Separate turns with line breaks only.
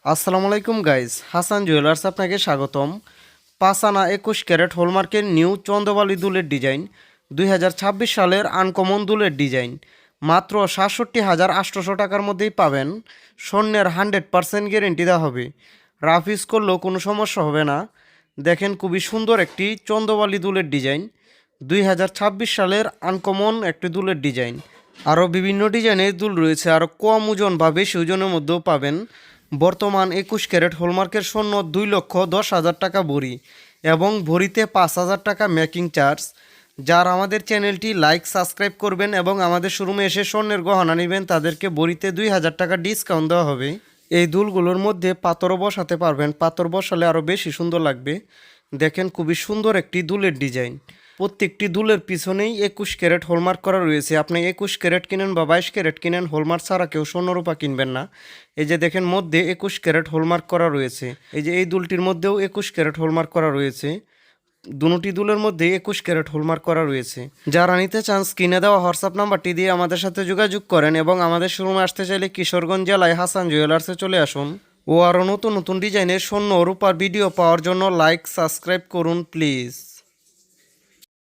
আসসালামু আলাইকুম guys, Hasan jewellers আপনাকে স্বাগতম। 5 আনা 21 ক্যারেট হলমার্কের নিউ চন্দ্রবালি দুলের ডিজাইন, 2026 সালের আনকমন দুলের ডিজাইন মাত্র 67,800 টাকার মধ্যেই পাবেন। স্বর্ণের 100% গ্যারেন্টি দেওয়া হবে, রাফ ইউজ করলেও কোনো সমস্যা হবে না। দেখেন খুবই সুন্দর একটি চন্দ্রবালি দুলের ডিজাইন, 2026 সালের আনকমন একটি দুলের ডিজাইন। আরও বিভিন্ন ডিজাইনের দুল রয়েছে, আরও কম ওজন বা বেশি ওজনের মধ্যেও পাবেন। বর্তমান 21 ক্যারেট হলমার্কের স্বর্ণ 2,10,000 টাকা ভরি এবং ভরিতে 5,000 টাকা মেকিং চার্জ। যারা আমাদের চ্যানেলটি লাইক সাবস্ক্রাইব করবেন এবং আমাদের শোরুমে এসে স্বর্ণের গহনা নেবেন তাদেরকে ভরিতে 2,000 টাকা ডিসকাউন্ট দেওয়া হবে। এই দুলগুলোর মধ্যে পাথরও বসাতে পারবেন, পাথর বসালে আরও বেশি সুন্দর লাগবে। দেখেন খুবই সুন্দর একটি দুলের ডিজাইন, প্রত্যেকটি দুলের পিছনেই 21 ক্যারেট হলমার্ক করা রয়েছে। আপনি 21 ক্যারেট কিনেন বা 22 ক্যারেট কিনেন, হলমার্ক ছাড়া কেউ স্বর্ণরূপা কিনবেন না। এই যে দেখেন মধ্যে 21 ক্যারেট হলমার্ক করা রয়েছে, এই যে এই দুলটির মধ্যেও 21 ক্যারেট হলমার্ক করা রয়েছে। দুটি দুলের মধ্যে 21 ক্যারেট হলমার্ক করা রয়েছে। যারা নিতে চান স্ক্রিনে দেওয়া হোয়াটসঅ্যাপ নাম্বারটি দিয়ে আমাদের সাথে যোগাযোগ করেন এবং আমাদের শোরুমে আসতে চাইলে কিশোরগঞ্জ জেলায় হাসান জুয়েলার্সে চলে আসুন। ও আরও নতুন নতুন ডিজাইনের স্বর্ণ ও রূপার ভিডিও পাওয়ার জন্য লাইক সাবস্ক্রাইব করুন প্লিজ।